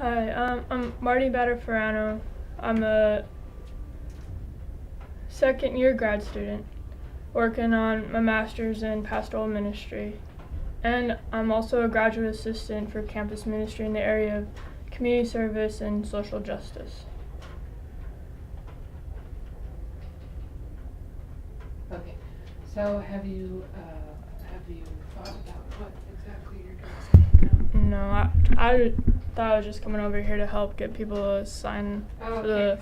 Hi, I'm Marty Batterferrano. I'm a second year grad student working on my master's in pastoral ministry. And I'm also a graduate assistant for campus ministry in the area of community service and social justice. Okay, so have you thought about what exactly you're going to say now? No, I thought I was just coming over here to help get people to sign for the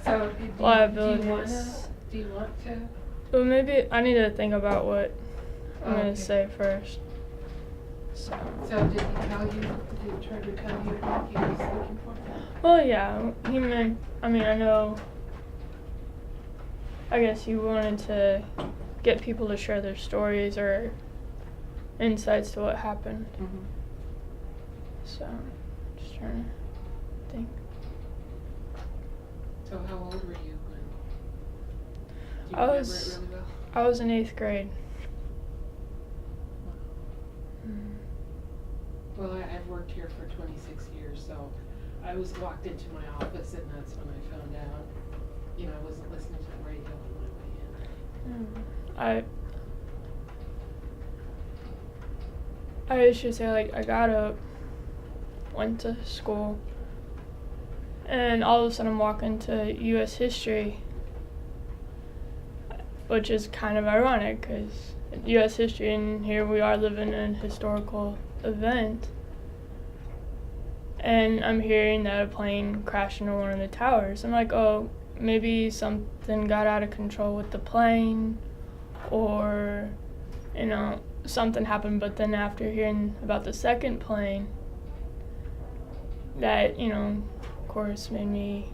liabilities. Do you want to? Well, maybe I need to think about what I'm going Okay. to say first. So did he tell you, did he try to tell you what he was looking for? Well, yeah, I guess he wanted to get people to share their stories or insights to what happened. Mm-hmm. So, just trying to think. So how old were you when? Do you I remember was- it really well? I was in 8th grade. Well, I've worked here for 26 years, so I was walked into my office and that's when I found out. I wasn't listening to the radio on my way in. I should say, I got up, went to school, and all of a sudden I'm walking to U.S. history, which is kind of ironic because U.S. history, and here we are living in a historical event, and I'm hearing that a plane crashed into one of the towers. I'm like, oh, maybe something got out of control with the plane, or, something happened. But then after hearing about the second plane, that, of course, made me,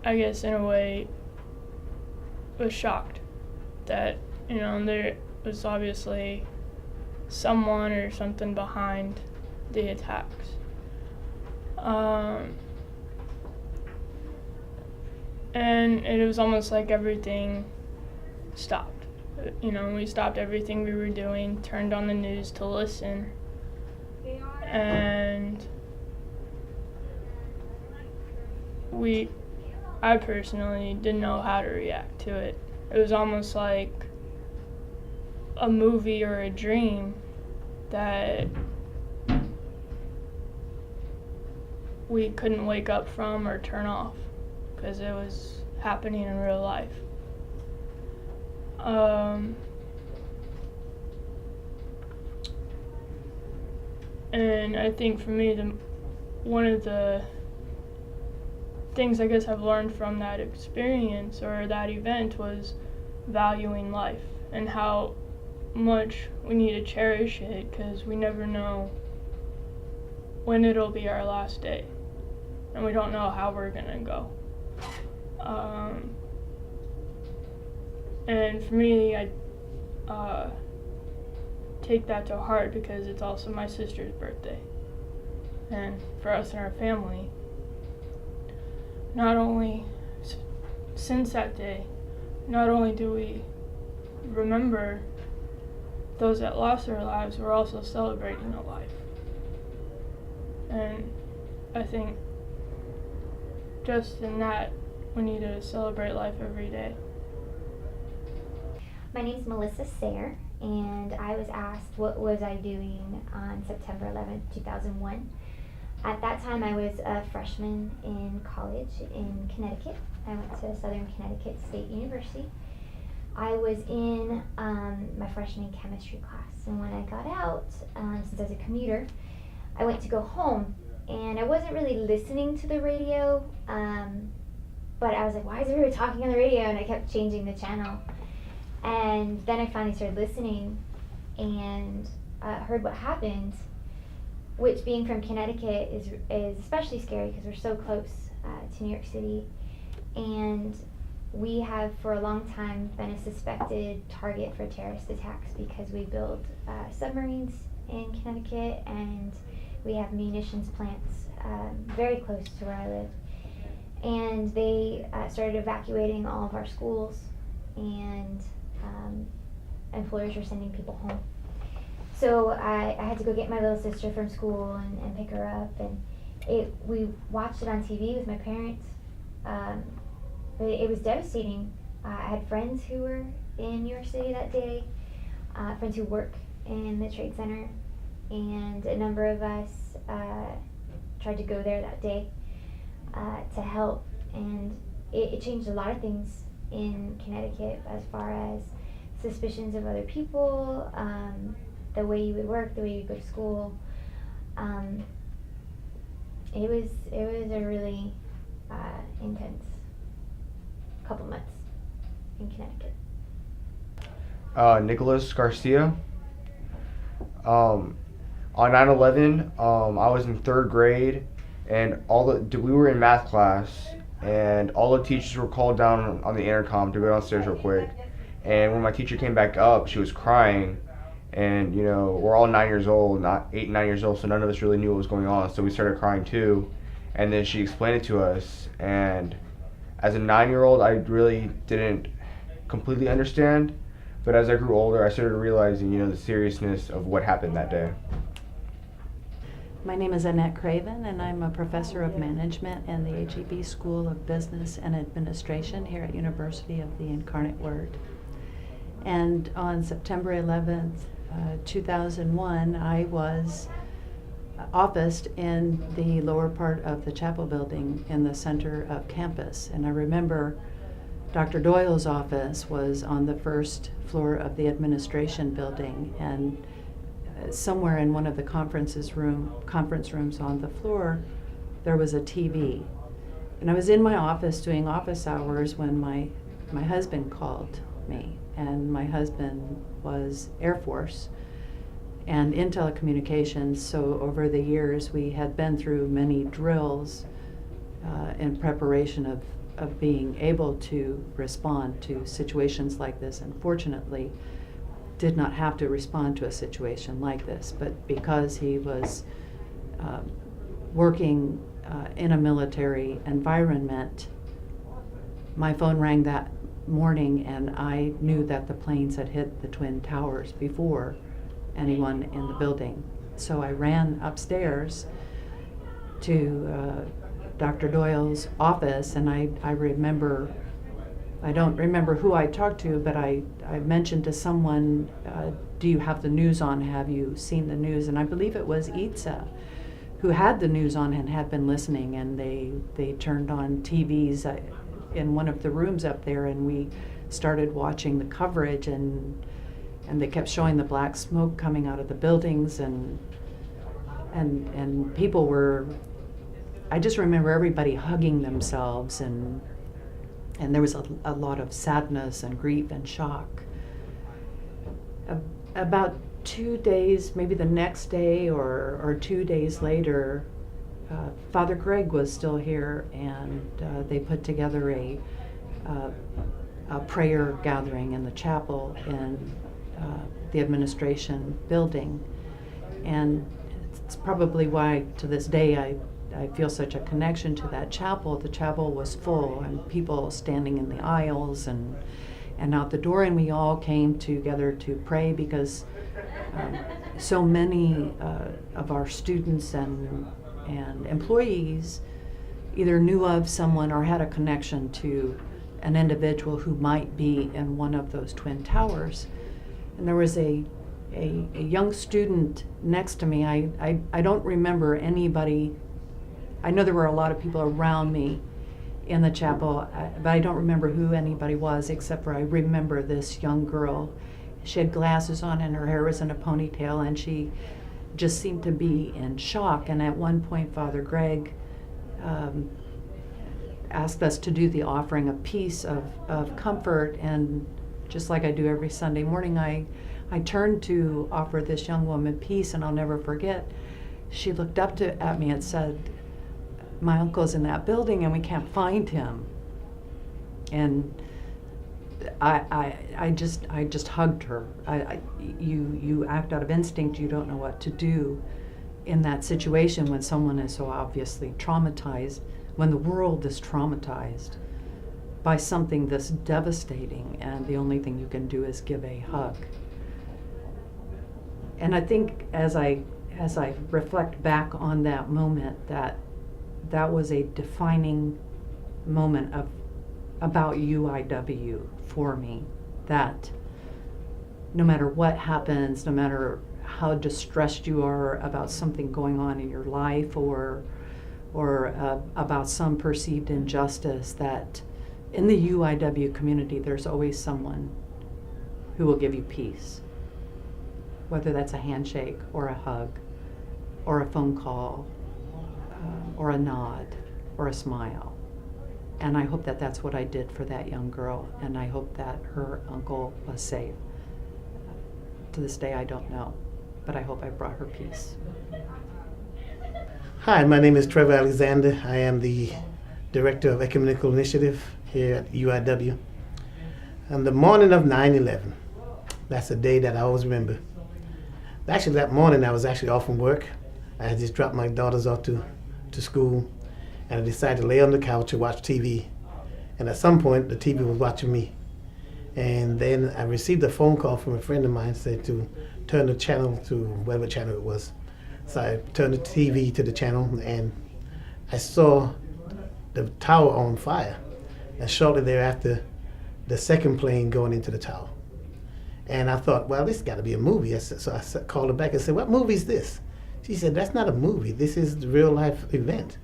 I guess, in a way, was shocked that, there was obviously someone or something behind the attacks. And it was almost like everything stopped. We stopped everything we were doing, turned on the news to listen, and I personally didn't know how to react to it. It was almost like a movie or a dream that we couldn't wake up from or turn off because it was happening in real life. And I think for me, one of the things I guess I've learned from that experience or that event was valuing life and how much we need to cherish it because we never know when it'll be our last day and we don't know how we're gonna go. And for me, I take that to heart because it's also my sister's birthday. And for us and our family, not only since that day, not only do we remember those that lost their lives, we're also celebrating a life. And I think just in that, we need to celebrate life every day. My name is Melissa Sayre, and I was asked what was I doing on September 11th, 2001. At that time, I was a freshman in college in Connecticut. I went to Southern Connecticut State University. I was in my freshman chemistry class, and when I got out, since I was a commuter, I went to go home, and I wasn't really listening to the radio, but I was like, why is everybody talking on the radio? And I kept changing the channel. And then I finally started listening and heard what happened, which being from Connecticut is especially scary because we're so close to New York City. And we have for a long time been a suspected target for terrorist attacks because we build submarines in Connecticut and we have munitions plants very close to where I live. And they started evacuating all of our schools, and employers were sending people home. So I had to go get my little sister from school and pick her up, and we watched it on TV with my parents. But it was devastating. I had friends who were in New York City that day, friends who work in the Trade Center, and a number of us tried to go there that day to help, and it changed a lot of things in Connecticut as far as suspicions of other people, the way you would work, the way you would go to school. It was a really intense couple months in Connecticut. Nicholas Garcia. On 9/11, I was in 3rd grade, and we were in math class, and all the teachers were called down on the intercom to go downstairs real quick. And when my teacher came back up, she was crying, and we're all 9 years old, not 8 and 9 years old, so none of us really knew what was going on. So we started crying too, and then she explained it to us. And as a 9-year-old, I really didn't completely understand. But as I grew older, I started realizing, the seriousness of what happened that day. My name is Annette Craven, and I'm a professor of management in the HEB School of Business and Administration here at University of the Incarnate Word. And on September 11th, 2001, I was officed in the lower part of the chapel building in the center of campus. And I remember Dr. Doyle's office was on the 1st floor of the administration building, and somewhere in one of the conference rooms on the floor, there was a TV. And I was in my office doing office hours when my husband called me, and my husband was Air Force and in telecommunications, so over the years we had been through many drills in preparation of being able to respond to situations like this, and fortunately did not have to respond to a situation like this. But because he was working in a military environment, my phone rang that morning, and I knew that the planes had hit the Twin Towers before anyone in the building. So I ran upstairs to Dr. Doyle's office, and I don't remember who I talked to, but I mentioned to someone, do you have the news on? Have you seen the news? And I believe it was Itza who had the news on and had been listening, and they turned on TVs in one of the rooms up there, and we started watching the coverage, and they kept showing the black smoke coming out of the buildings, and people were, I just remember everybody hugging themselves, and there was a lot of sadness and grief and shock. About 2 days, maybe the next day or 2 days later, Father Greg was still here, and they put together a prayer gathering in the chapel in the administration building. And it's probably why to this day I feel such a connection to that chapel. The chapel was full, and people standing in the aisles and out the door, and we all came together to pray because so many of our students and employees either knew of someone or had a connection to an individual who might be in one of those Twin Towers. And there was a young student next to me. I don't remember anybody. I know there were a lot of people around me in the chapel, but I don't remember who anybody was, except for I remember this young girl. She had glasses on and her hair was in a ponytail, and she just seemed to be in shock. And at one point, Father Greg asked us to do the offering of peace, of comfort, and just like I do every Sunday morning, I turned to offer this young woman peace, and I'll never forget, she looked up at me and said, "My uncle's in that building and we can't find him." And I just hugged her. You act out of instinct. You don't know what to do in that situation when someone is so obviously traumatized, when the world is traumatized by something this devastating, and the only thing you can do is give a hug. And I think as I reflect back on that moment, that was a defining moment about UIW for me, that no matter what happens, no matter how distressed you are about something going on in your life or about some perceived injustice, that in the UIW community there's always someone who will give you peace, whether that's a handshake or a hug or a phone call or a nod or a smile. And I hope that that's what I did for that young girl, and I hope that her uncle was safe. To this day I don't know, but I hope I brought her peace. Hi, my name is Trevor Alexander. I am the Director of Ecumenical Initiative here at UIW. On the morning of 9/11, that's a day that I always remember. Actually, that morning I was actually off from work. I had just dropped my daughters off to school, and I decided to lay on the couch and watch TV. And at some point, the TV was watching me. And then I received a phone call from a friend of mine, said to turn the channel to whatever channel it was. So I turned the TV to the channel, and I saw the tower on fire. And shortly thereafter, the second plane going into the tower. And I thought, well, this got to be a movie. So I called her back and said, what movie is this? She said, that's not a movie. This is the real life event.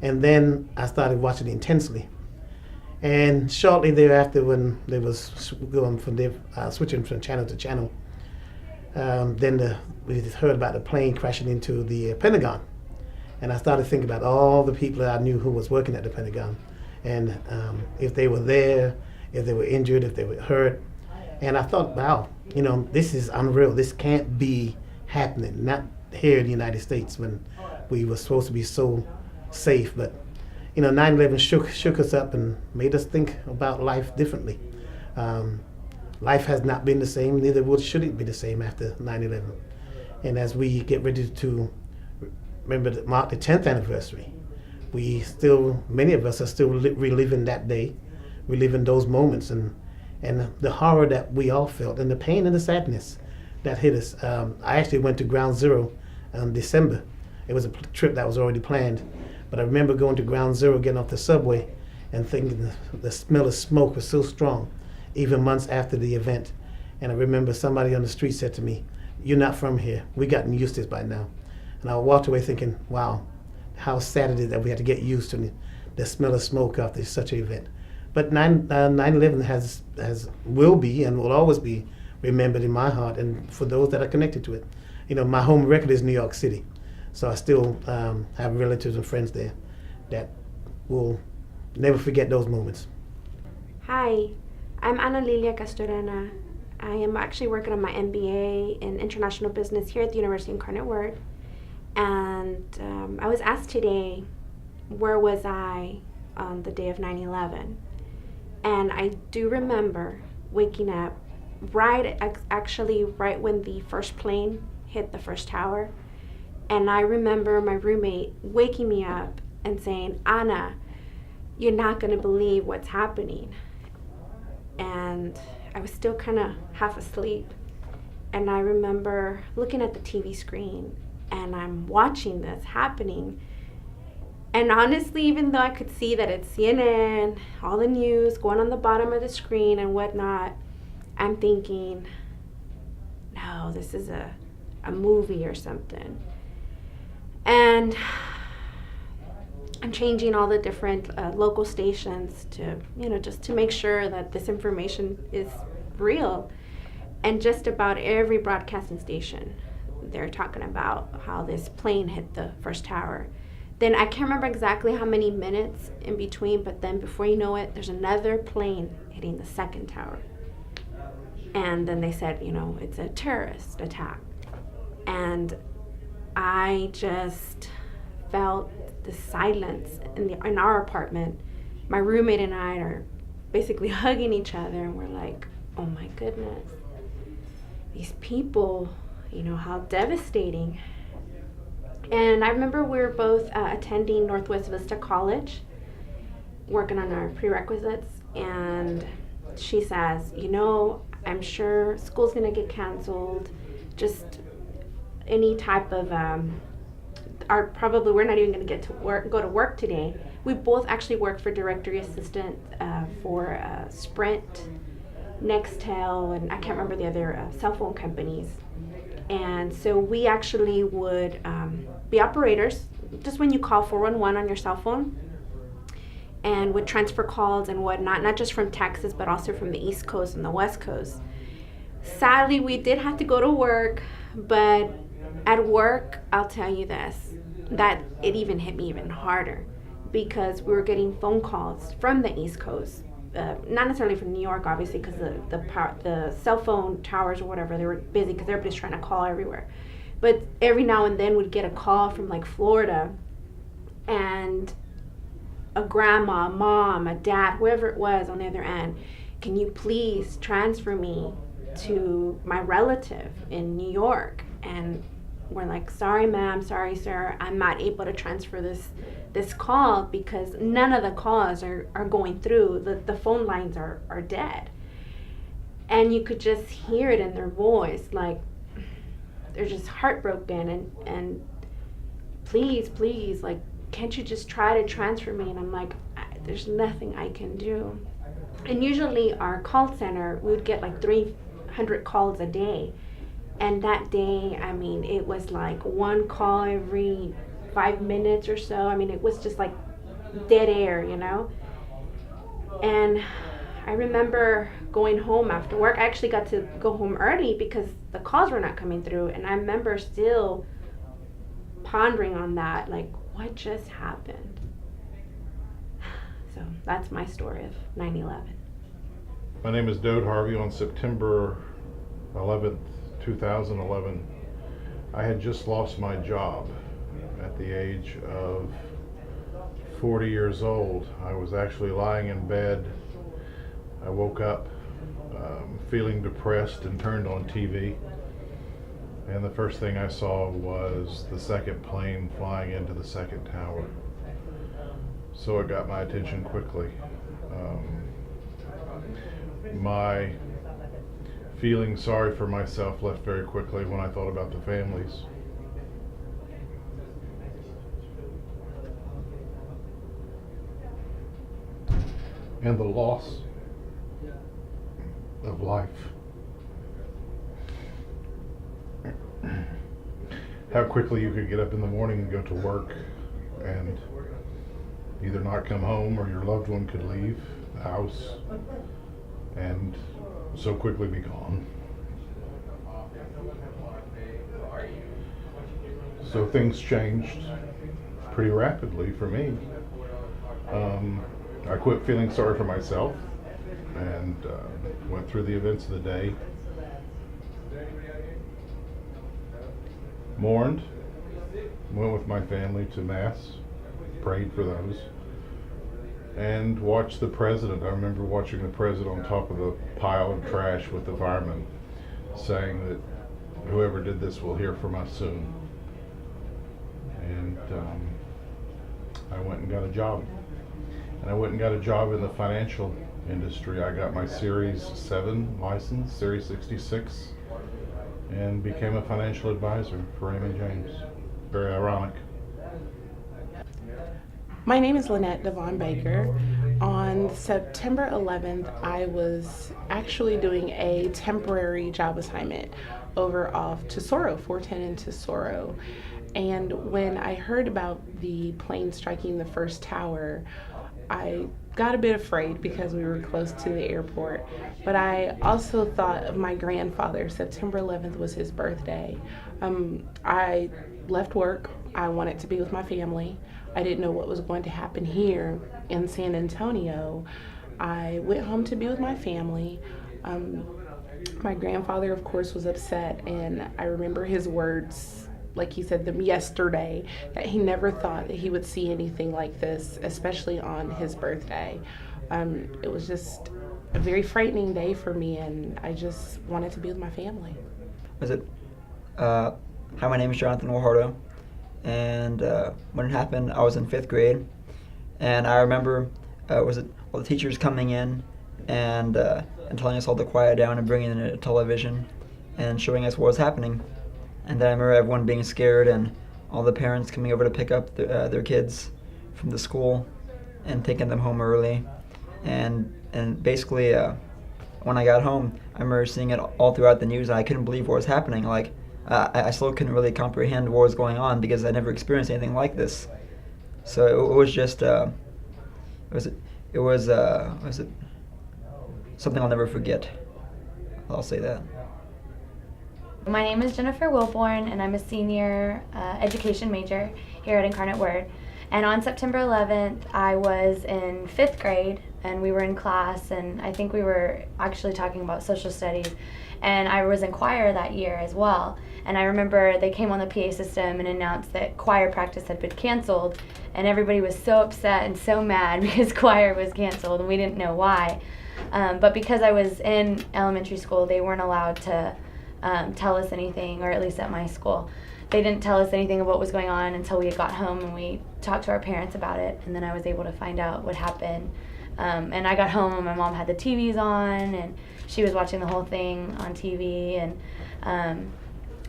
And then I started watching it intensely. And shortly thereafter, when they was going from switching from channel to channel, then we heard about the plane crashing into the Pentagon. And I started thinking about all the people that I knew who was working at the Pentagon. And if they were there, if they were injured, if they were hurt. And I thought, wow, this is unreal. This can't be happening. Not here in the United States when we were supposed to be so safe. But 9/11 shook us up and made us think about life differently. Life has not been the same, neither should it be the same after 9/11. And as we get ready to mark the 10th anniversary, many of us are still reliving that day, reliving those moments and the horror that we all felt and the pain and the sadness that hit us. I actually went to Ground Zero in December. It was a trip that was already planned. But I remember going to Ground Zero, getting off the subway, and thinking the smell of smoke was so strong, even months after the event. And I remember somebody on the street said to me, "You're not from here. We've gotten used to this by now." And I walked away thinking, wow, how sad it is that we had to get used to the smell of smoke after such an event. But 9/11 will be and will always be remembered in my heart and for those that are connected to it. My home record is New York City. So I still have relatives and friends there that will never forget those moments. Hi, I'm Ana Lilia Castorena. I am actually working on my MBA in International Business here at the University of Incarnate Word. And I was asked today, where was I on the day of 9/11? And I do remember waking up right when the first plane hit the first tower. And I remember my roommate waking me up and saying, "Anna, you're not going to believe what's happening." And I was still kind of half asleep. And I remember looking at the TV screen and I'm watching this happening. And honestly, even though I could see that it's CNN, all the news going on the bottom of the screen and whatnot, I'm thinking, no, this is a movie or something. And I'm changing all the different local stations to, just to make sure that this information is real. And just about every broadcasting station, they're talking about how this plane hit the first tower. Then I can't remember exactly how many minutes in between, but then before you know it, there's another plane hitting the second tower. And then they said, it's a terrorist attack. And I just felt the silence in our apartment. My roommate and I are basically hugging each other, and we're like, oh my goodness, these people, how devastating. And I remember we were both attending Northwest Vista College, working on our prerequisites, and she says, I'm sure school's gonna get canceled. Just any type of we're not even going to go to work today. We both actually work for directory assistant for Sprint, Nextel, and I can't remember the other cell phone companies. And so we actually would be operators, just when you call 411 on your cell phone, and would transfer calls and whatnot, not just from Texas, but also from the East Coast and the West Coast. Sadly, we did have to go to work, but at work, I'll tell you this, that it even hit me even harder, because we were getting phone calls from the East Coast. Not necessarily from New York, obviously, because the cell phone towers or whatever, they were busy because everybody's trying to call everywhere. But every now and then we'd get a call from like Florida, and a grandma, a mom, a dad, whoever it was on the other end, can you please transfer me to my relative in New York? And we're like, sorry ma'am, sorry sir, I'm not able to transfer this call because none of the calls are going through. The phone lines are dead. And you could just hear it in their voice, like they're just heartbroken and please, like, can't you just try to transfer me? And I'm like, there's nothing I can do. And usually our call center, we would get like 300 calls a day. And that day, I mean, it was like one call every 5 minutes or so. I mean, it was just like dead air, you know? And I remember going home after work. I actually got to go home early because the calls were not coming through. And I remember still pondering on that, like, what just happened? So that's my story of 9/11. My name is Dode Harvey. On September 11th, 2011, I had just lost my job at the age of 40 years old. I was actually lying in bed. I woke up feeling depressed and turned on TV. And the first thing I saw was the second plane flying into the second tower. So it got my attention quickly. My feeling sorry for myself left very quickly when I thought about the families. And the loss of life. How quickly you could get up in the morning and go to work and either not come home, or your loved one could leave the house and so quickly be gone. So things changed pretty rapidly for me. I quit feeling sorry for myself and went through the events of the day. Mourned, went with my family to Mass, prayed for those, and watched the president. I remember watching the president on top of a pile of trash with the firemen, saying that whoever did this will hear from us soon. And I went and got a job. And I went and got a job in the financial industry. I got my Series 7 license, Series 66, and became a financial advisor for Raymond James. Very ironic. My name is Lynette Devon Baker. On September 11th, I was actually doing a temporary job assignment over off Tesoro, 410 in Tesoro. And when I heard about the plane striking the first tower, I got a bit afraid because we were close to the airport, but I also thought of my grandfather. September 11th was his birthday. I left work. I wanted to be with my family. I didn't know what was going to happen here in San Antonio. I went home to be with my family. My grandfather, of course, was upset, and I remember his words, like he said them yesterday, that he never thought that he would see anything like this, especially on his birthday. It was just a very frightening day for me, and I just wanted to be with my family. Hi, my name is Jonathan Guajardo, and when it happened, I was in 5th grade, and I remember all the teachers coming in and telling us all to quiet down and bringing in a television and showing us what was happening. And then I remember everyone being scared and all the parents coming over to pick up their kids from the school and taking them home early. And basically, when I got home, I remember seeing it all throughout the news, and I couldn't believe what was happening. Like, I still couldn't really comprehend what was going on because I never experienced anything like this. So it was just, it was something I'll never forget. I'll say that. My name is Jennifer Wilborn, and I'm a senior education major here at Incarnate Word. And on September 11th, I was in 5th grade, and we were in class, and I think we were actually talking about social studies. And I was in choir that year as well. And I remember they came on the PA system and announced that choir practice had been canceled, and everybody was so upset and so mad because choir was canceled, and we didn't know why. But because I was in elementary school, they weren't allowed to tell us anything, or at least at my school. They didn't tell us anything of what was going on until we got home and we talked to our parents about it, and then I was able to find out what happened. And I got home and my mom had the TVs on, and she was watching the whole thing on TV, and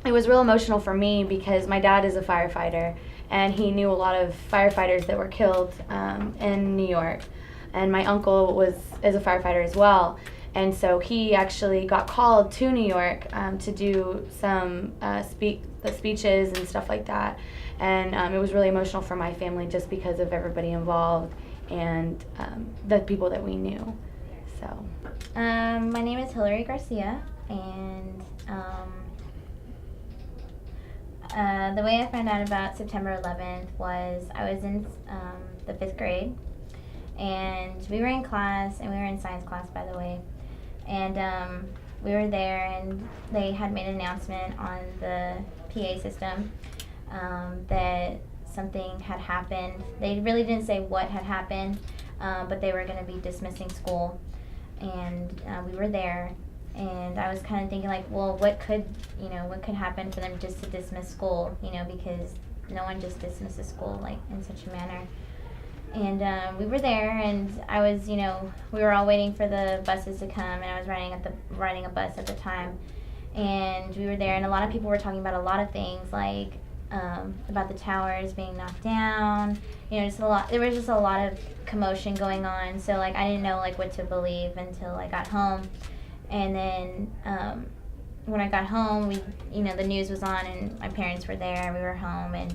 it was real emotional for me because my dad is a firefighter, and he knew a lot of firefighters that were killed in New York, and my uncle is a firefighter as well. And so he actually got called to New York to do some speeches and stuff like that. And it was really emotional for my family just because of everybody involved and the people that we knew. So, my name is Hillary Garcia, and the way I found out about September 11th was I was in the 5th grade, and we were in class, and we were in science class, by the way. And we were there, and they had made an announcement on the PA system that something had happened. They really didn't say what had happened, but they were going to be dismissing school. And we were there, and I was kind of thinking, like, well, what could happen for them just to dismiss school, because no one just dismisses school like in such a manner. And we were there, and I was, we were all waiting for the buses to come, and I was riding a bus at the time. And we were there, and a lot of people were talking about a lot of things, like about the towers being knocked down. Just a lot. There was just a lot of commotion going on. So like I didn't know like what to believe until I got home. And then when I got home, the news was on, and my parents were there. We were home, and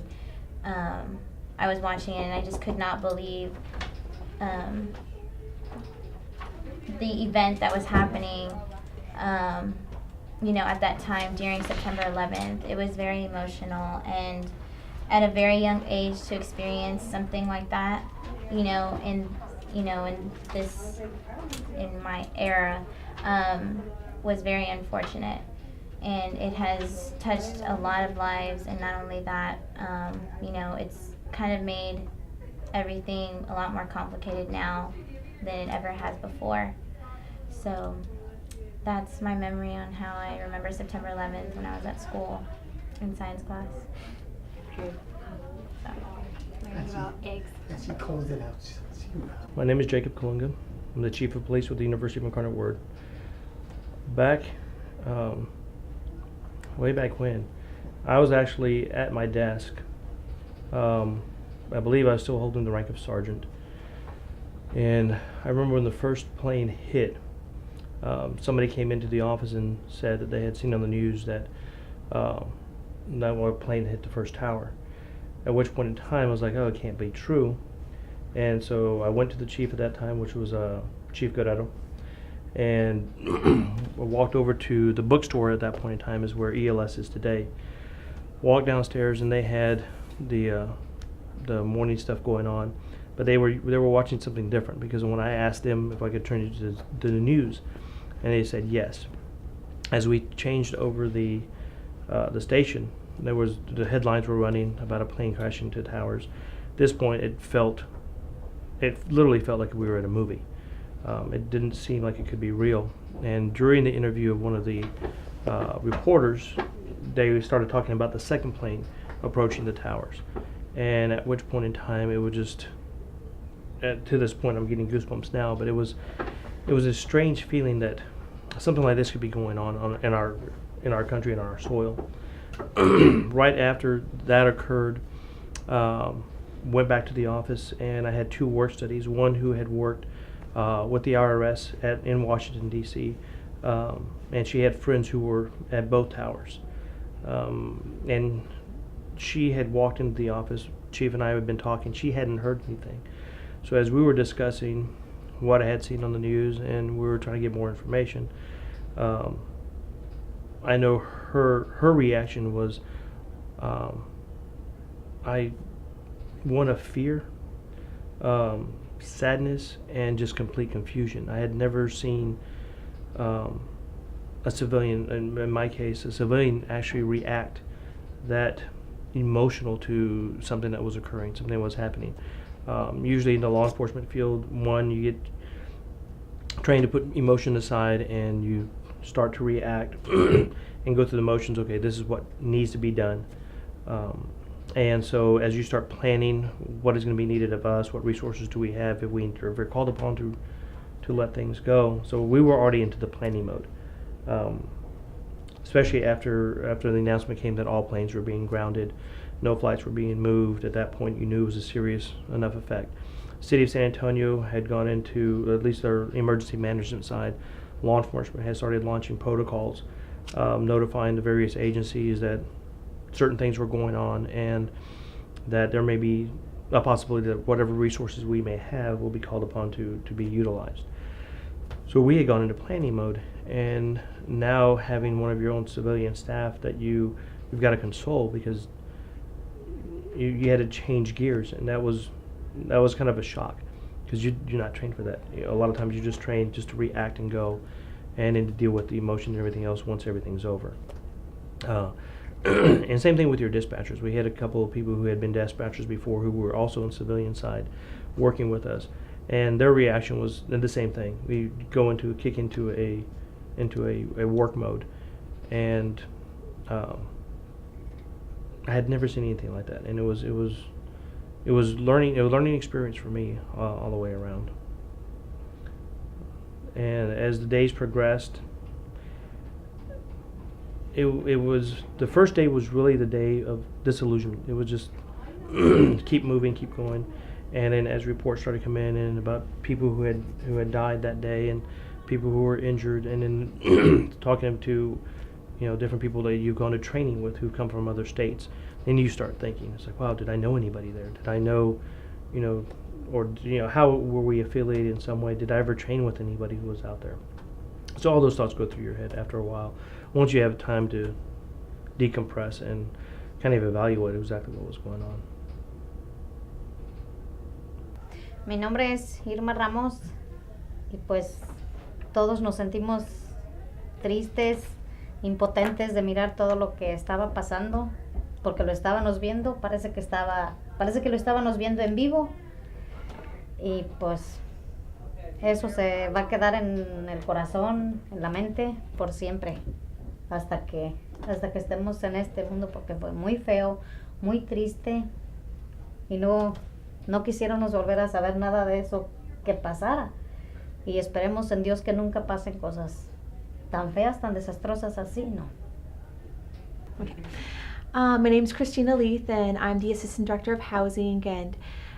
I was watching it, and I just could not believe the event that was happening, at that time during September 11th. It was very emotional, and at a very young age to experience something like that, in my era, was very unfortunate. And it has touched a lot of lives, and not only that, it's kind of made everything a lot more complicated now than it ever has before. So that's my memory on how I remember September 11th when I was at school in science class. My name is Jacob Kalunga. I'm the Chief of Police with the University of Incarnate Word. Back, way back when, I was actually at my desk. I believe I was still holding the rank of sergeant. And I remember when the first plane hit, somebody came into the office and said that they had seen on the news that one plane hit the first tower. At which point in time I was like, oh, it can't be true. And so I went to the chief at that time, which was Chief Godetto, and I walked over to the bookstore at that point in time, is where ELS is today. Walked downstairs, and they had the morning stuff going on, but they were watching something different, because when I asked them if I could turn it to the news, and they said yes. As we changed over the station, the headlines were running about a plane crashing into towers. At this point, it literally felt like we were at a movie. It didn't seem like it could be real. And during the interview of one of the reporters, they started talking about the second plane approaching the towers. And at which point in time, it was just, to this point, I'm getting goosebumps now, but it was a strange feeling that something like this could be going on in our country and on our soil. right after that occurred, went back to the office, and I had two work studies. One who had worked with the IRS in Washington, D.C., and she had friends who were at both towers. And she had walked into the office. Chief and I had been talking. She hadn't heard anything. So as we were discussing what I had seen on the news, and we were trying to get more information, I know her reaction was one of fear, sadness, and just complete confusion. I had never seen a civilian, in my case, a civilian actually react that emotional to something that was occurring, something that was happening. Usually in the law enforcement field, you get trained to put emotion aside and you start to react and go through the motions. Okay, this is what needs to be done. And so as you start planning what is going to be needed of us, what resources do we have if we're called upon to let things go. So we were already into the planning mode, especially after the announcement came that all planes were being grounded, no flights were being moved. At that point, you knew it was a serious enough effect. City of San Antonio had gone into, at least their emergency management side, law enforcement had started launching protocols, notifying the various agencies that certain things were going on and that there may be a possibility that whatever resources we may have will be called upon to be utilized. So we had gone into planning mode, and now having one of your own civilian staff that you've got to console, because you had to change gears, and that was kind of a shock, because you're not trained for that. A lot of times you're just trained just to react and go, and then to deal with the emotion and everything else once everything's over. And same thing with your dispatchers. We had a couple of people who had been dispatchers before who were also on civilian side working with us, and their reaction was the same thing. We kick into a work mode, and I had never seen anything like that, and it was a learning experience for me all the way around. And as the days progressed, it was the first day was really the day of disillusionment. It was just keep moving, keep going, and then as reports started coming in about people who had died that day and people who were injured, and then talking to different people that you've gone to training with who come from other states, then you start thinking, it's like, wow, did I know anybody there? Did I know, or how were we affiliated in some way? Did I ever train with anybody who was out there? So all those thoughts go through your head after a while, once you have time to decompress and kind of evaluate exactly what was going on. Mi nombre es Irma Ramos y pues todos nos sentimos tristes, impotentes de mirar todo lo que estaba pasando, porque lo estábamos viendo, parece que lo estábamos viendo en vivo, y pues eso se va a quedar en el corazón, en la mente, por siempre, hasta que estemos en este mundo, porque fue muy feo, muy triste, y no quisiéramos volver a saber nada de eso que pasara, y esperemos en Dios que nunca pasen cosas tan feas, tan desastrosas así, ¿no? Okay. My name is Christina Leith, and I'm the Assistant Director of Housing, and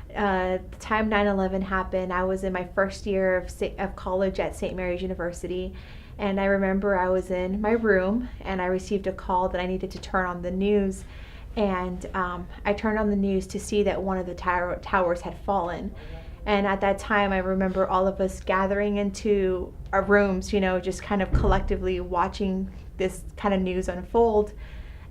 the time 9/11 happened, I was in my first year of college at St. Mary's University, and I remember I was in my room and I received a call that I needed to turn on the news, and I turned on the news to see that one of the towers had fallen. And at that time, I remember all of us gathering into our rooms, just kind of collectively watching this kind of news unfold.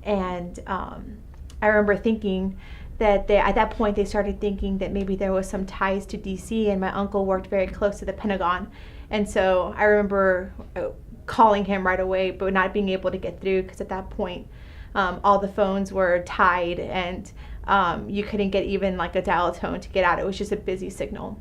And I remember thinking that at that point they started thinking that maybe there was some ties to DC, and my uncle worked very close to the Pentagon. And so I remember calling him right away, but not being able to get through, because at that point all the phones were tied, and you couldn't get even like a dial tone to get out. It was just a busy signal.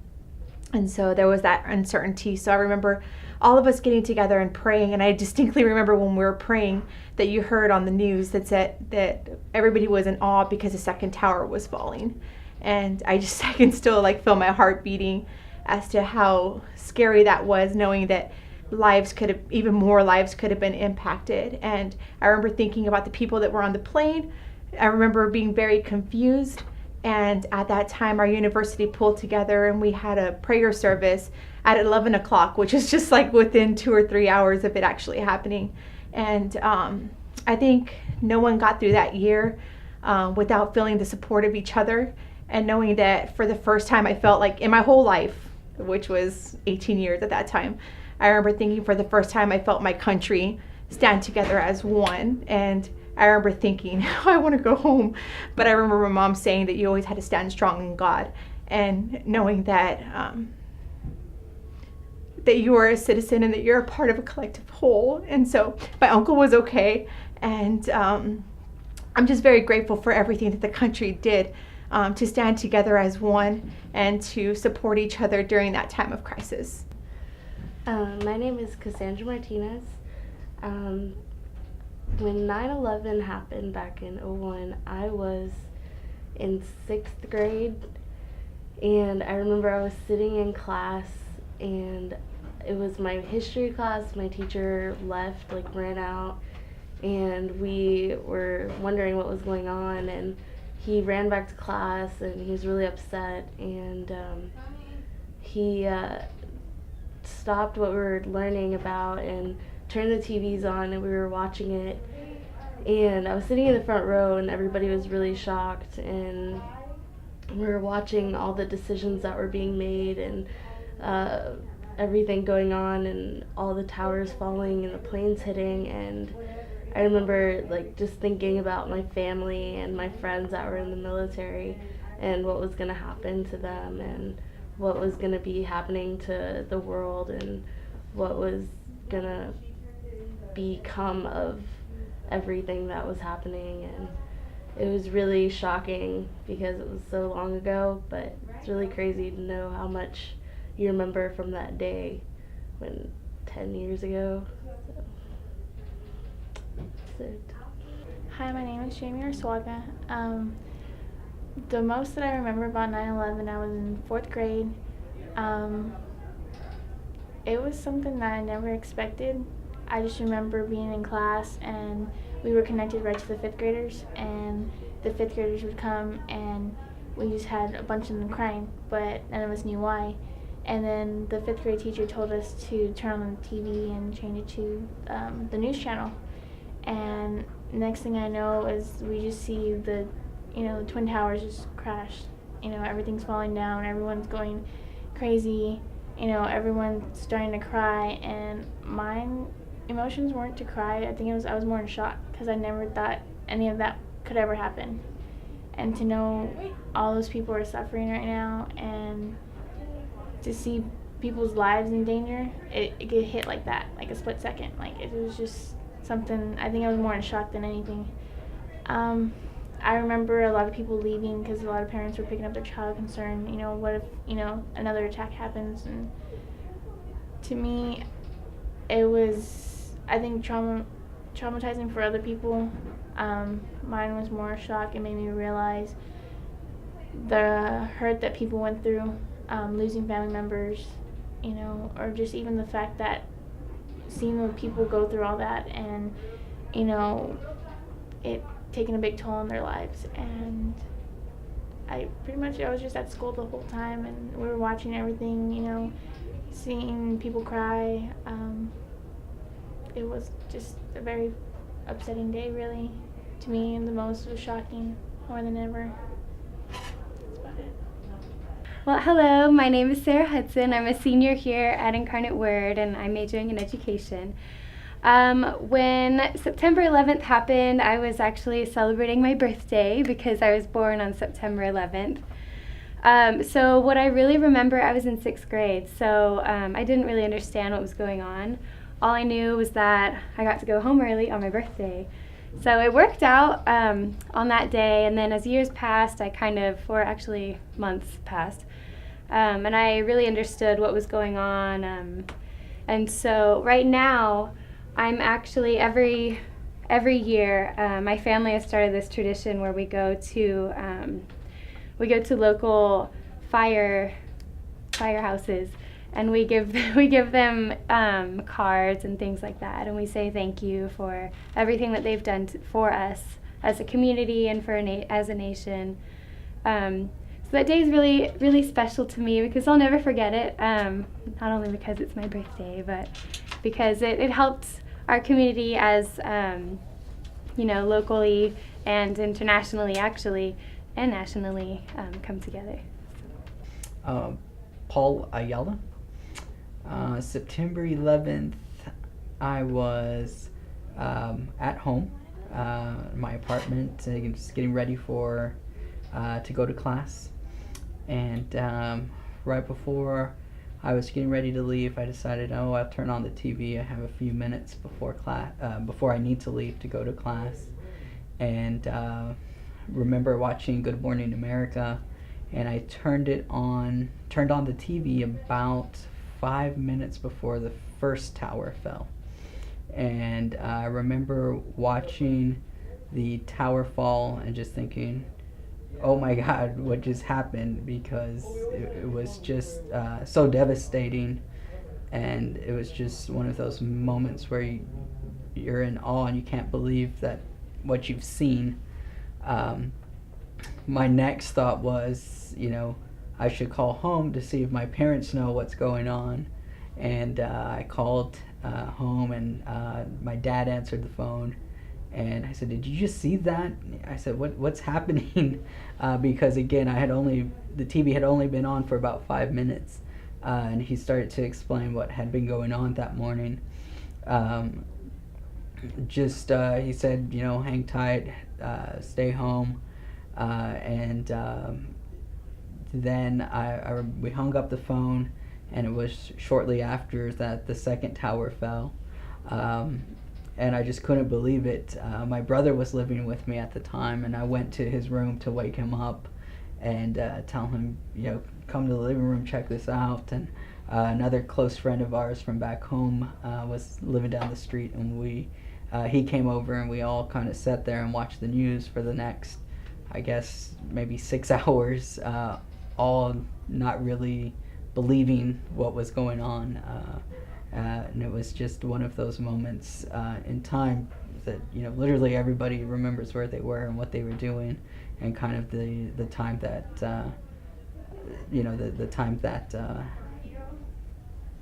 And so there was that uncertainty. So I remember all of us getting together and praying, and I distinctly remember when we were praying that you heard on the news that said that everybody was in awe because the second tower was falling. And I can still feel my heart beating as to how scary that was, knowing that even more lives could have been impacted. And I remember thinking about the people that were on the plane. I remember being very confused. And at that time, our university pulled together and we had a prayer service at 11 o'clock, which is just like within 2 or 3 hours of it actually happening. And I think no one got through that year without feeling the support of each other and knowing that for the first time I felt like in my whole life, which was 18 years at that time, I remember thinking for the first time I felt my country stand together as one. And I remember thinking, I want to go home. But I remember my mom saying that you always had to stand strong in God, and knowing that that you are a citizen and that you're a part of a collective whole. And so my uncle was okay. And I'm just very grateful for everything that the country did to stand together as one and to support each other during that time of crisis. My name is Cassandra Martinez. When 9/11 happened back in 2001, I was in 6th grade, and I remember I was sitting in class, and it was my history class. My teacher left, ran out, and we were wondering what was going on, and he ran back to class, and he was really upset, and he stopped what we were learning about and turned the TVs on, and we were watching it. And I was sitting in the front row, and everybody was really shocked, and we were watching all the decisions that were being made, and everything going on, and all the towers falling and the planes hitting. And I remember just thinking about my family and my friends that were in the military and what was going to happen to them and what was going to be happening to the world and what was going to become of everything that was happening. And it was really shocking because it was so long ago, but it's really crazy to know how much you remember from that day when 10 years ago. So, that's it. Hi, my name is Jamie Arsuaga. The most that I remember about 9/11, I was in 4th grade. It was something that I never expected. I just remember being in class and we were connected right to the 5th graders, and the 5th graders would come and we just had a bunch of them crying, but none of us knew why. And then the 5th grade teacher told us to turn on the TV and change it to the news channel. And next thing I know is we just see the Twin Towers just crashed. Everything's falling down, everyone's going crazy, everyone's starting to cry, and mine emotions weren't to cry. I think I was more in shock because I never thought any of that could ever happen. And to know all those people are suffering right now and to see people's lives in danger, it get hit like that, like a split second. It was just something, I think I was more in shock than anything. I remember a lot of people leaving because a lot of parents were picking up their child concerned, what if, another attack happens. And to me, it was, I think, traumatizing for other people. Mine was more shock. It made me realize the hurt that people went through, losing family members, or just even the fact that seeing the people go through all that and, it taking a big toll on their lives. And I was just at school the whole time, and we were watching everything, seeing people cry. It was just a very upsetting day, really, to me, and the most was shocking, more than ever. That's about it. Well, hello, my name is Sarah Hudson. I'm a senior here at Incarnate Word, and I'm majoring in education. When September 11th happened, I was actually celebrating my birthday because I was born on September 11th. So what I really remember, I was in 6th grade, so I didn't really understand what was going on. All I knew was that I got to go home early on my birthday. So it worked out on that day, and then as years passed, or actually months passed, and I really understood what was going on. And so right now, I'm actually every year, my family has started this tradition where we go to local firehouses, and we give them cards and things like that, and we say thank you for everything that they've done for us as a community and as a nation. So that day is really, really special to me because I'll never forget it. Not only because it's my birthday, but because it helped our community as locally and internationally, actually, and nationally, come together. Paul Ayala. September 11th, I was at home, in my apartment, just getting ready to go to class. And right before I was getting ready to leave, I decided, I'll turn on the TV. I have a few minutes before I need to leave to go to class. And remember watching Good Morning America, and I turned on the TV about 5 minutes before the first tower fell. And I remember watching the tower fall and just thinking, oh my God, what just happened? Because it was just so devastating, and it was just one of those moments where you're in awe and you can't believe that what you've seen. My next thought was, I should call home to see if my parents know what's going on. And I called home, and my dad answered the phone. And I said, "Did you just see that?" I said, "What's happening?" Because again, the TV had only been on for about 5 minutes, and he started to explain what had been going on that morning. He said, hang tight, stay home, and then we hung up the phone, and it was shortly after that the second tower fell. And I just couldn't believe it. My brother was living with me at the time, and I went to his room to wake him up and tell him, come to the living room, check this out. And another close friend of ours from back home was living down the street, and he came over, and we all kind of sat there and watched the news for the next, I guess, maybe 6 hours, all not really believing what was going on. And it was just one of those moments in time that literally everybody remembers where they were and what they were doing, and kind of the time that the time that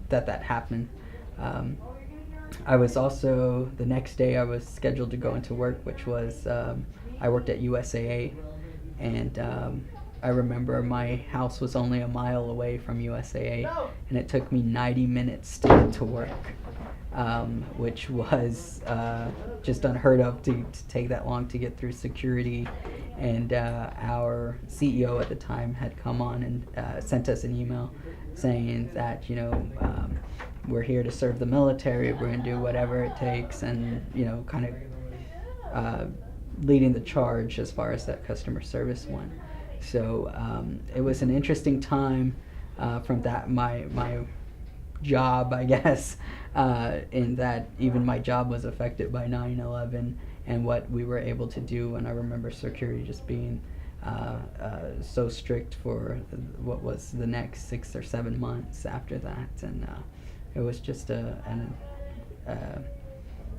that happened. I was also, the next day I was scheduled to go into work, which was I worked at USAA, and I remember my house was only a mile away from USAA, and it took me 90 minutes to get to work, which was just unheard of to take that long to get through security. And our CEO at the time had come on and sent us an email saying that, we're here to serve the military, we're going to do whatever it takes, and, kind of leading the charge as far as that customer service went. So it was an interesting time from that my job, I guess, in that even my job was affected by 9/11 and what we were able to do. And I remember security just being so strict for what was the next 6 or 7 months after that, and it was just a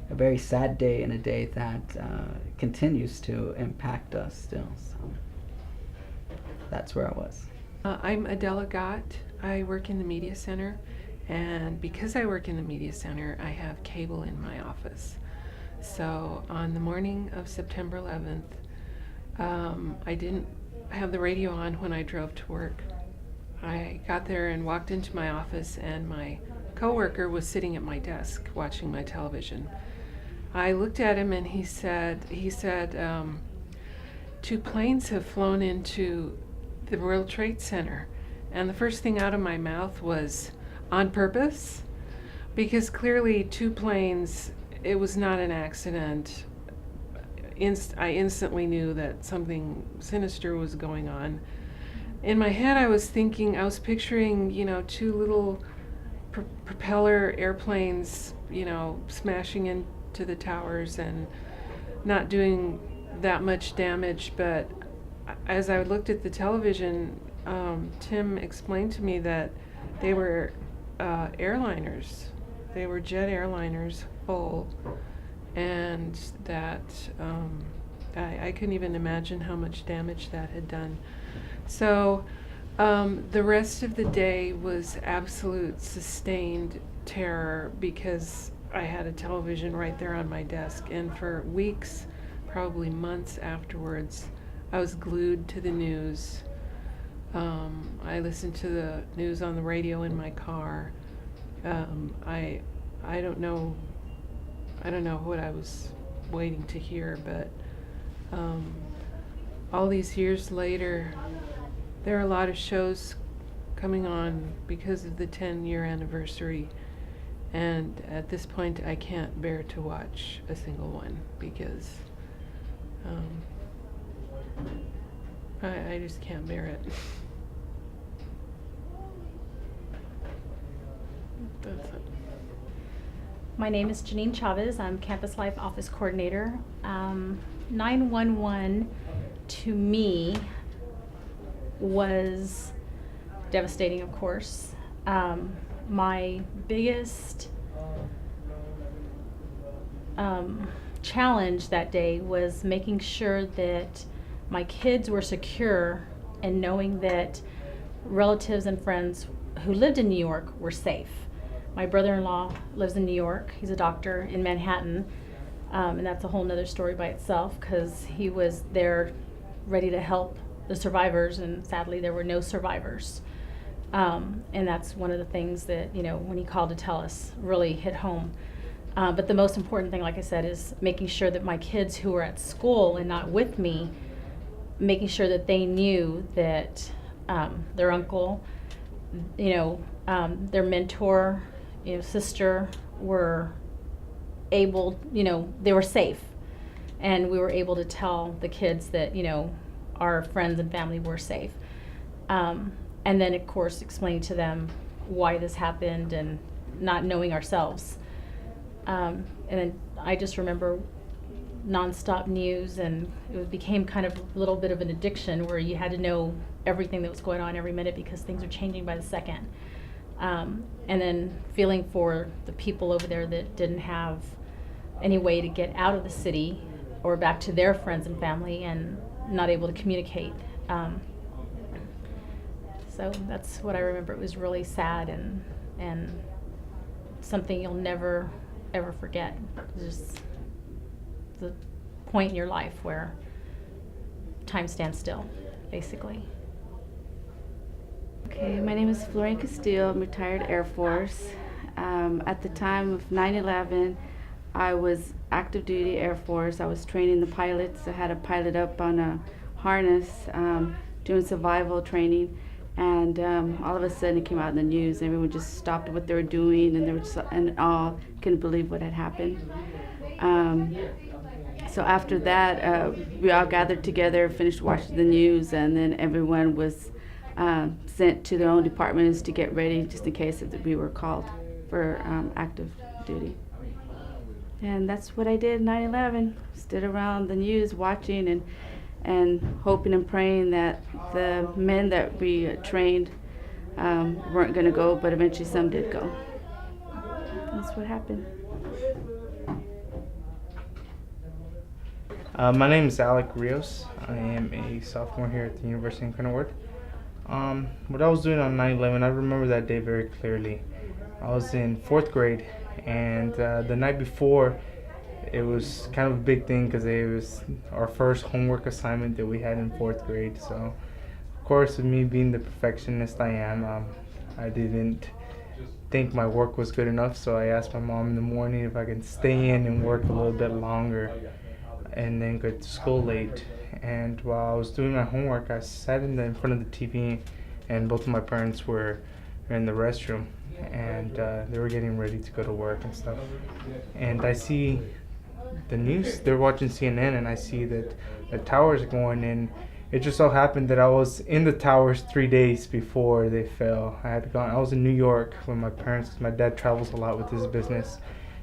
very sad day, and a day that continues to impact us still. So that's where I was. I'm Adela Gott. I work in the media center, and because I work in the media center, I have cable in my office. So on the morning of September 11th, I didn't have the radio on when I drove to work. I got there and walked into my office, and my coworker was sitting at my desk watching my television. I looked at him, and he said, 2 planes have flown into the World Trade Center. And the first thing out of my mouth was, on purpose? Because clearly 2 planes, it was not an accident. I instantly knew that something sinister was going on. In my head, I was picturing, 2 little propeller airplanes, smashing into the towers and not doing that much damage. But as I looked at the television, Tim explained to me that they were airliners. They were jet airliners full, and that I couldn't even imagine how much damage that had done. So the rest of the day was absolute sustained terror because I had a television right there on my desk, and for weeks, probably months afterwards, I was glued to the news. I listened to the news on the radio in my car. I don't know what I was waiting to hear, but all these years later, there are a lot of shows coming on because of the 10-year anniversary, and at this point I can't bear to watch a single one because I just can't bear it. That's it. My name is Janine Chavez. I'm Campus Life Office Coordinator. 911 to me was devastating, of course. My biggest challenge that day was making sure that my kids were secure and knowing that relatives and friends who lived in New York were safe. My brother-in-law lives in New York. He's a doctor in Manhattan, and that's a whole nother story by itself because he was there ready to help the survivors, and sadly there were no survivors. And that's one of the things that, when he called to tell us, really hit home. But the most important thing, like I said, is making sure that my kids who were at school and not with me, making sure that they knew that their uncle, their mentor, sister were able, they were safe. And we were able to tell the kids that, our friends and family were safe. And then, of course, explain to them why this happened and not knowing ourselves. And then I just remember nonstop news, and it became kind of a little bit of an addiction where you had to know everything that was going on every minute because things are changing by the second. And then feeling for the people over there that didn't have any way to get out of the city or back to their friends and family and not able to communicate. So that's what I remember. It was really sad and something you'll never, ever forget. Just the point in your life where time stands still, basically. Okay, my name is Florian Castillo. I'm retired Air Force. At the time of 9/11, I was active duty Air Force. I was training the pilots. I had a pilot up on a harness doing survival training, and all of a sudden it came out in the news. Everyone just stopped what they were doing, and they were just in awe, couldn't believe what had happened. So after that, we all gathered together, finished watching the news, and then everyone was sent to their own departments to get ready just in case that we were called for active duty. And that's what I did 9/11. Stood around the news watching and hoping and praying that the men that we trained weren't going to go, but eventually some did go. That's what happened. My name is Alec Rios. I am a sophomore here at the University of Incarnate Word. What I was doing on 9/11, I remember that day very clearly. I was in 4th grade, and the night before, it was kind of a big thing because it was our first homework assignment that we had in 4th grade. So, of course, with me being the perfectionist I am, I didn't think my work was good enough, so I asked my mom in the morning if I could stay in and work a little bit longer and then go to school late. And while I was doing my homework, I sat in front of the TV, and both of my parents were in the restroom, and they were getting ready to go to work and stuff. And I see the news, they're watching CNN, and I see that the towers are going in. It just so happened that I was in the towers 3 days before they fell. I was in New York with my parents, because my dad travels a lot with his business.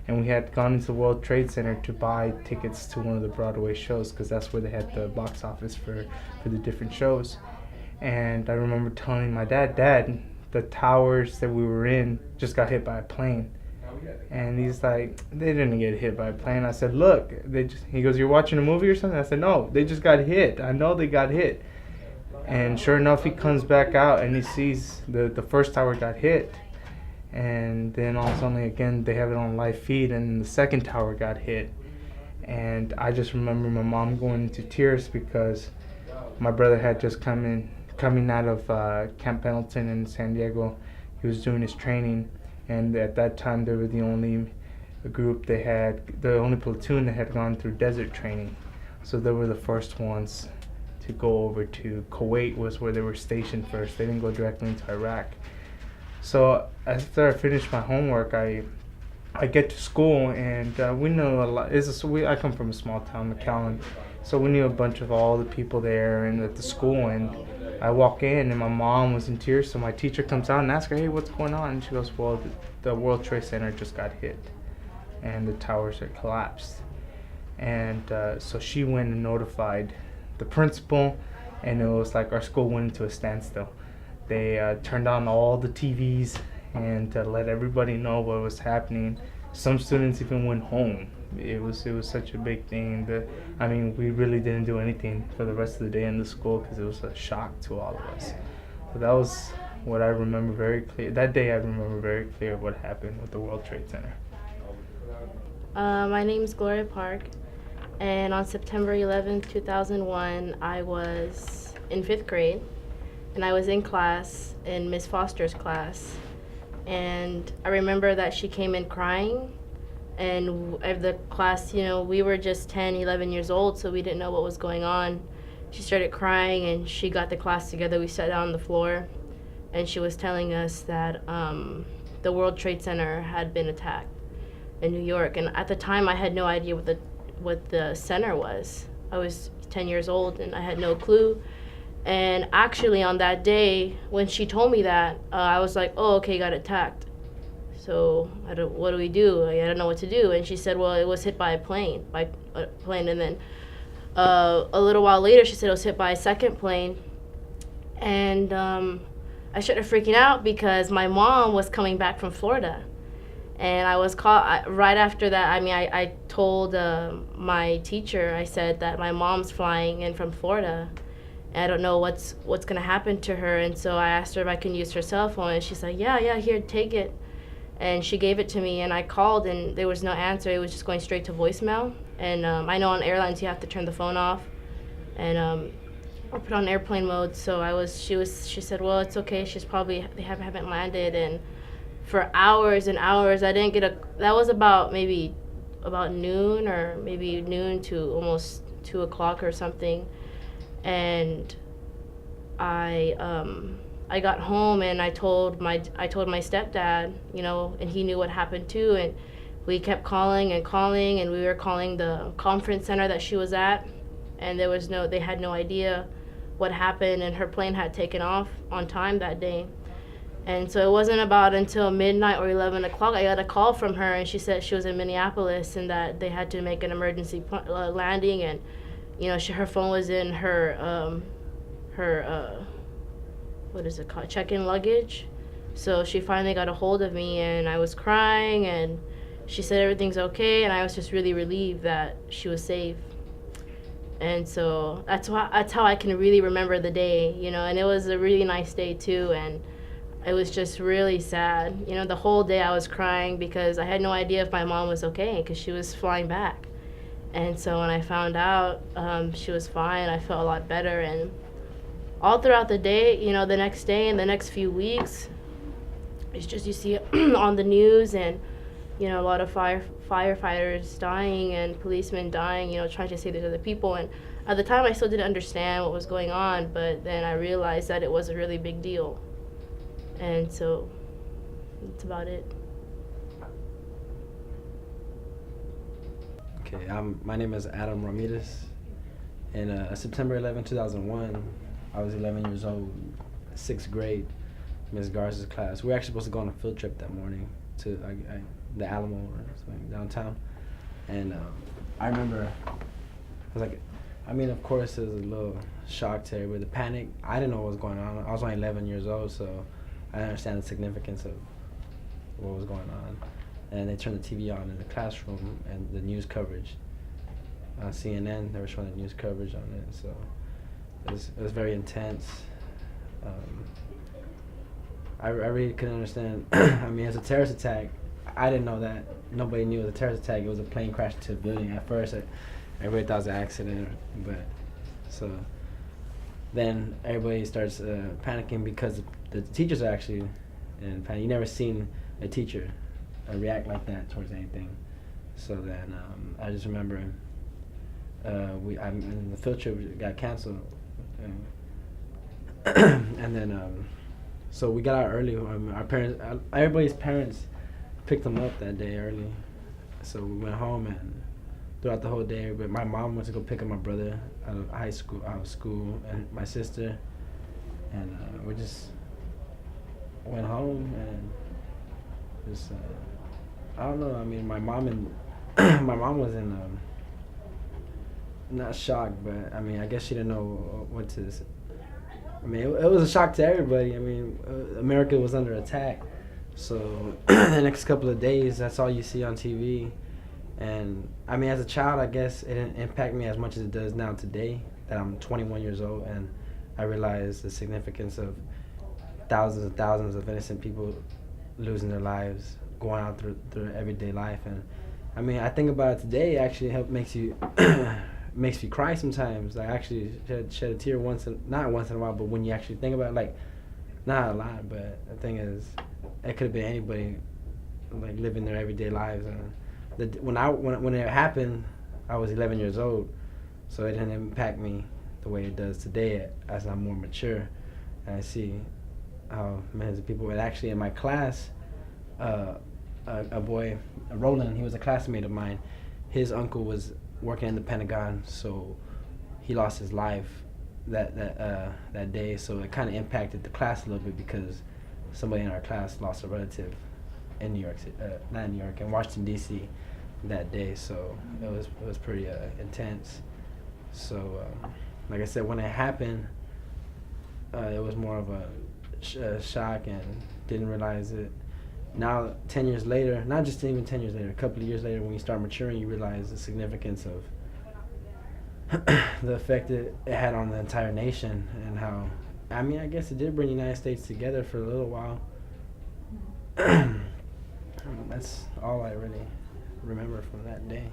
And we had gone into the World Trade Center to buy tickets to one of the Broadway shows because that's where they had the box office for the different shows. And I remember telling my dad, the towers that we were in just got hit by a plane. And he's like, they didn't get hit by a plane. I said, look, he goes, you're watching a movie or something? I said, no, they just got hit. I know they got hit. And sure enough, he comes back out and he sees the first tower got hit. And then all of a sudden, again, they have it on live feed, and the second tower got hit. And I just remember my mom going into tears because my brother had just coming out of Camp Pendleton in San Diego. He was doing his training. And at that time, they were the only group the only platoon that had gone through desert training. So they were the first ones to go over to Kuwait, was where they were stationed first. They didn't go directly into Iraq. So after I finished my homework, I get to school, and we know a lot. I come from a small town, McAllen, so we knew a bunch of all the people there and at the school. And I walk in, and my mom was in tears. So my teacher comes out and asks her, "Hey, what's going on?" And she goes, "Well, the World Trade Center just got hit, and the towers are collapsed." And so she went and notified the principal, and it was like our school went into a standstill. They turned on all the TVs and let everybody know what was happening. Some students even went home. It was such a big thing that, I mean, we really didn't do anything for the rest of the day in the school because it was a shock to all of us. So that was what I remember very clear. That day I remember very clear what happened with the World Trade Center. My name is Gloria Park, and on September 11th, 2001, I was in 5th grade, and I was in class, in Miss Foster's class, and I remember that she came in crying. And the class, we were just 10, 11 years old, so we didn't know what was going on. She started crying, and she got the class together. We sat down on the floor, and she was telling us that the World Trade Center had been attacked in New York. And at the time, I had no idea what the center was. I was 10 years old, and I had no clue. And actually, on that day, when she told me that, I was like, oh, okay, got attacked. So what do we do? I don't know what to do. And she said, well, it was hit by a plane. And then a little while later, she said it was hit by a second plane. And I started freaking out because my mom was coming back from Florida. And I was called right after that. I mean, I told my teacher, I said that my mom's flying in from Florida. And I don't know what's going to happen to her. And so I asked her if I can use her cell phone. And she's like, yeah, here, take it. And she gave it to me, and I called, and there was no answer. It was just going straight to voicemail. And I know on airlines you have to turn the phone off, and or put on airplane mode. So she said, well, it's okay. They haven't landed. And for hours and hours, I didn't get that was about noon, or maybe noon to almost 2 o'clock or something. And I got home, and I told my stepdad, and he knew what happened too. And we kept calling, and we were calling the conference center that she was at, and they had no idea what happened, and her plane had taken off on time that day. And so it wasn't about until midnight or 11 o'clock I got a call from her, and she said she was in Minneapolis and that they had to make an emergency landing, and her phone was in her what is it called, check-in luggage. So she finally got a hold of me, and I was crying, and she said everything's okay, and I was just really relieved that she was safe. And so that's how I can really remember the day, and it was a really nice day too, and it was just really sad. The whole day I was crying because I had no idea if my mom was okay, because she was flying back. And so when I found out she was fine, I felt a lot better. And all throughout the day, the next day and the next few weeks, it's just you see on the news, and a lot of firefighters dying and policemen dying, trying to save these other people. And at the time, I still didn't understand what was going on, but then I realized that it was a really big deal. And so that's about it. Okay, my name is Adam Ramirez. In September 11, 2001, I was 11 years old, 6th grade, Ms. Garza's class. We were actually supposed to go on a field trip that morning to the Alamo or something downtown. And I remember, of course, it was a little shock to everybody, the panic. I didn't know what was going on. I was only 11 years old, so I understand the significance of what was going on. And they turned the TV on in the classroom, and the news coverage on CNN, they were showing the news coverage on it. So it was very intense. I really couldn't understand. I mean, it's a terrorist attack. I didn't know that. Nobody knew it was a terrorist attack. It was a plane crash into a building. At first, everybody thought it was an accident, but so then everybody starts panicking because the teachers are actually in panic. You never seen a teacher react like that towards anything. So then I just remember the field trip got canceled, and then so we got out early. Our parents, everybody's parents, picked them up that day early. So we went home, and throughout the whole day, but my mom went to go pick up my brother out of school, and my sister, and we just went home and just I don't know. I mean, my mom was in not shocked, but I mean, I guess she didn't know what to. I mean, it was a shock to everybody. I mean, America was under attack, so the next couple of days, that's all you see on TV. And I mean, as a child, I guess it didn't impact me as much as it does now today, that I'm 21 years old, and I realize the significance of thousands and thousands of innocent people losing their lives, going out through their everyday life. And I mean, I think about it today, it actually makes you makes you cry sometimes. I actually shed a tear not once in a while, but when you actually think about it, like, not a lot, but the thing is, it could have been anybody, like, living their everyday lives. And when it happened, I was 11 years old, so it didn't impact me the way it does today as I'm more mature, and I see how millions of people. And actually, in my class, a boy, Roland, he was a classmate of mine. His uncle was working in the Pentagon, so he lost his life that day. So it kind of impacted the class a little bit because somebody in our class lost a relative in New York, not in New York, in Washington D.C. that day. So it was pretty intense. So like I said, when it happened, it was more of a shock and didn't realize it. Now, 10 years later, not just even 10 years later, a couple of years later, when you start maturing, you realize the significance of the effect it had on the entire nation, and how, I mean, I guess it did bring the United States together for a little while. That's all I really remember from that day.